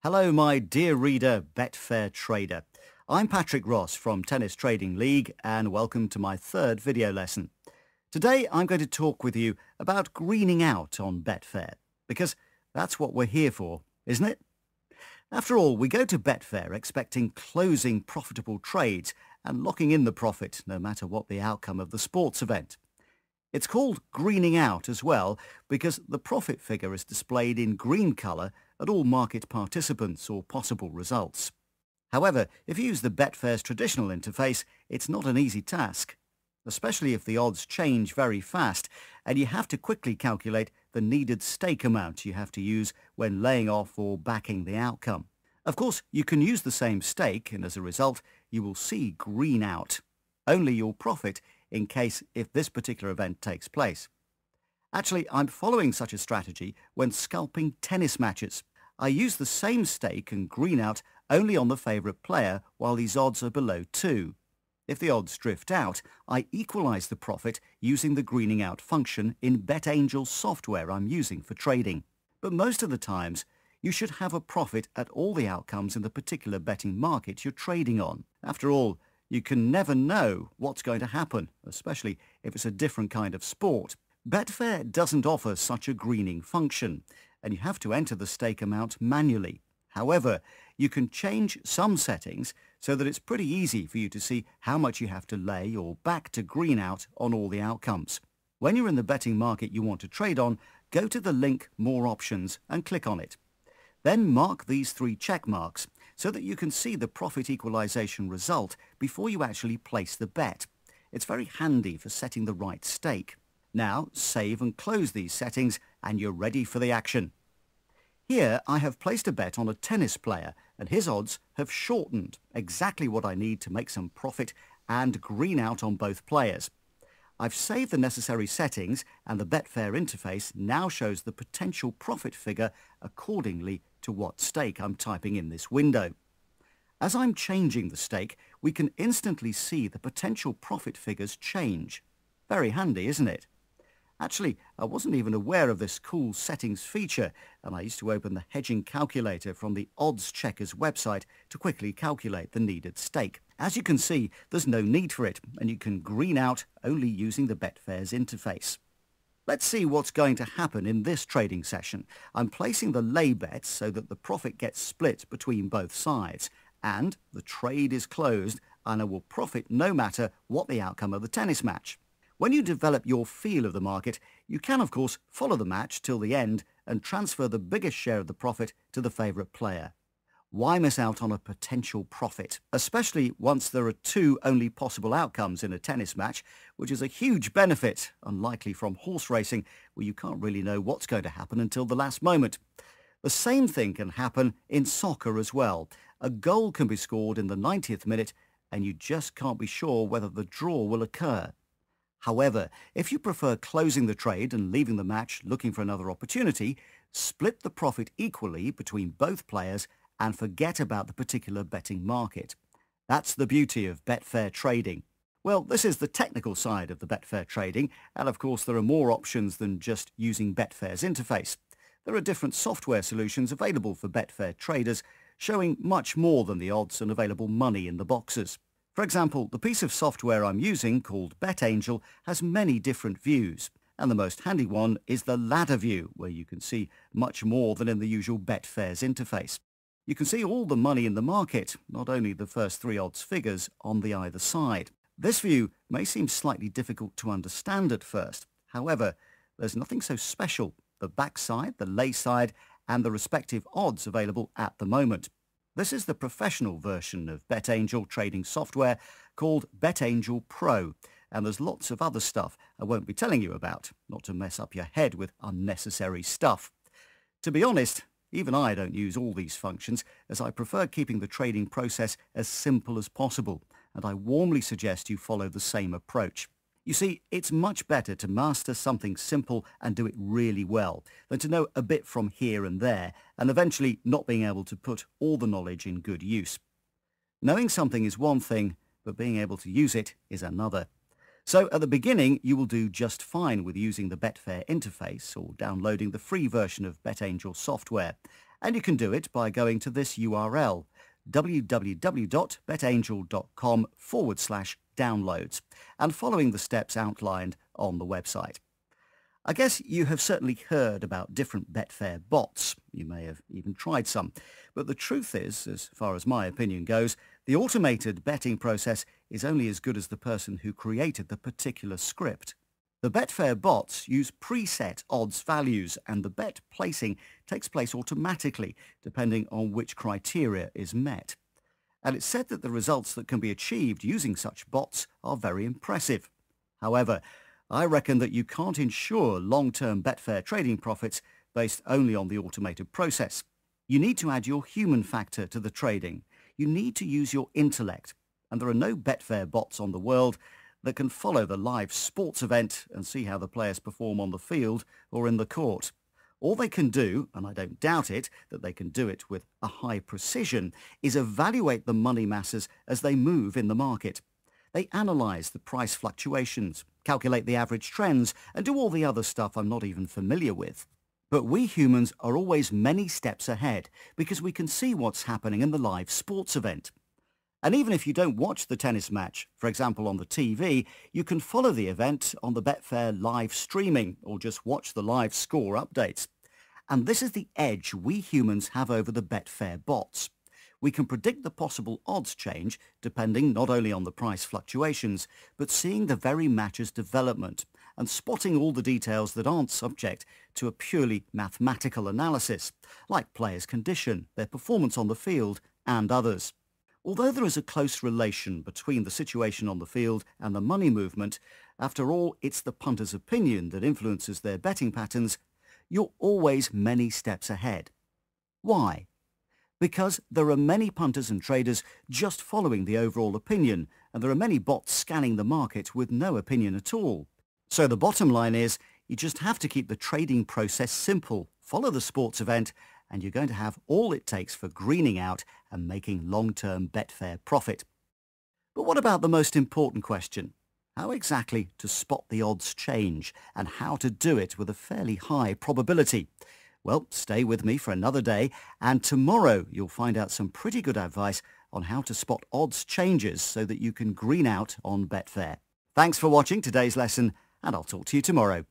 Hello, my dear reader, Betfair trader. I'm Patrick Ross from Tennis Trading League and welcome to my third video lesson. Today I'm going to talk with you about greening out on Betfair because that's what we're here for, isn't it? After all, we go to Betfair expecting closing profitable trades and locking in the profit no matter what the outcome of the sports event. It's called greening out as well because the profit figure is displayed in green colour at all market participants or possible results. However, if you use the Betfair's traditional interface, it's not an easy task, especially if the odds change very fast and you have to quickly calculate the needed stake amount you have to use when laying off or backing the outcome. Of course, you can use the same stake and as a result, you will see green out. Only your profit in case if this particular event takes place. Actually, I'm following such a strategy when scalping tennis matches. I use the same stake and green out only on the favourite player while these odds are below 2. If the odds drift out, I equalise the profit using the greening out function in BetAngel's software I'm using for trading. But most of the times, you should have a profit at all the outcomes in the particular betting market you're trading on. After all, you can never know what's going to happen, especially if it's a different kind of sport. Betfair doesn't offer such a greening function, and you have to enter the stake amount manually. However, you can change some settings so that it's pretty easy for you to see how much you have to lay or back to green out on all the outcomes. When you're in the betting market you want to trade on, go to the link More Options and click on it. Then mark these 3 check marks so that you can see the profit equalization result before you actually place the bet. It's very handy for setting the right stake. Now save and close these settings and you're ready for the action. Here I have placed a bet on a tennis player and his odds have shortened, exactly what I need to make some profit and green out on both players. I've saved the necessary settings and the Betfair interface now shows the potential profit figure accordingly to what stake I'm typing in this window. As I'm changing the stake, we can instantly see the potential profit figures change. Very handy, isn't it? Actually, I wasn't even aware of this cool settings feature, and I used to open the hedging calculator from the Odds Checkers website to quickly calculate the needed stake. As you can see, there's no need for it, and you can green out only using the Betfair's interface. Let's see what's going to happen in this trading session. I'm placing the lay bets so that the profit gets split between both sides, and the trade is closed, and I will profit no matter what the outcome of the tennis match. When you develop your feel of the market, you can of course follow the match till the end and transfer the biggest share of the profit to the favourite player. Why miss out on a potential profit, especially once there are 2 only possible outcomes in a tennis match, which is a huge benefit, unlikely from horse racing, where you can't really know what's going to happen until the last moment. The same thing can happen in soccer as well. A goal can be scored in the 90th minute and you just can't be sure whether the draw will occur. However, if you prefer closing the trade and leaving the match looking for another opportunity, split the profit equally between both players and forget about the particular betting market. That's the beauty of Betfair trading. Well, this is the technical side of the Betfair trading, and of course there are more options than just using Betfair's interface. There are different software solutions available for Betfair traders, showing much more than the odds and available money in the boxes. For example, the piece of software I'm using, called BetAngel, has many different views, and the most handy one is the ladder view, where you can see much more than in the usual Betfair's interface. You can see all the money in the market, not only the first 3 odds figures on the either side. This view may seem slightly difficult to understand at first. However, there's nothing so special. The backside, the lay side, and the respective odds available at the moment. This is the professional version of BetAngel trading software called BetAngel Pro, and there's lots of other stuff I won't be telling you about, not to mess up your head with unnecessary stuff. To be honest, even I don't use all these functions, as I prefer keeping the trading process as simple as possible, and I warmly suggest you follow the same approach. You see, it's much better to master something simple and do it really well than to know a bit from here and there and eventually not being able to put all the knowledge in good use. Knowing something is one thing, but being able to use it is another. So at the beginning, you will do just fine with using the Betfair interface or downloading the free version of BetAngel software. And you can do it by going to this URL, www.betangel.com/downloads, and following the steps outlined on the website. I guess you have certainly heard about different Betfair bots. You may have even tried some. But the truth is, as far as my opinion goes, the automated betting process is only as good as the person who created the particular script. The Betfair bots use preset odds values, and the bet placing takes place automatically, depending on which criteria is met. And it's said that the results that can be achieved using such bots are very impressive. However, I reckon that you can't ensure long-term Betfair trading profits based only on the automated process. You need to add your human factor to the trading. You need to use your intellect, and there are no Betfair bots on the world that can follow the live sports event and see how the players perform on the field or in the court. All they can do, and I don't doubt it, that they can do it with a high precision, is evaluate the money masses as they move in the market. They analyse the price fluctuations, calculate the average trends, and do all the other stuff I'm not even familiar with. But we humans are always many steps ahead because we can see what's happening in the live sports event. And even if you don't watch the tennis match, for example on the TV, you can follow the event on the Betfair live streaming or just watch the live score updates. And this is the edge we humans have over the Betfair bots. We can predict the possible odds change depending not only on the price fluctuations, but seeing the very match's development and spotting all the details that aren't subject to a purely mathematical analysis, like players' condition, their performance on the field, and others. Although there is a close relation between the situation on the field and the money movement, after all, it's the punter's opinion that influences their betting patterns, you're always many steps ahead. Why? Because there are many punters and traders just following the overall opinion, and there are many bots scanning the market with no opinion at all. So the bottom line is, you just have to keep the trading process simple, follow the sports event, and you're going to have all it takes for greening out and making long-term Betfair profit. But what about the most important question? How exactly to spot the odds change, and how to do it with a fairly high probability? Well, stay with me for another day, and tomorrow you'll find out some pretty good advice on how to spot odds changes so that you can green out on Betfair. Thanks for watching today's lesson, and I'll talk to you tomorrow.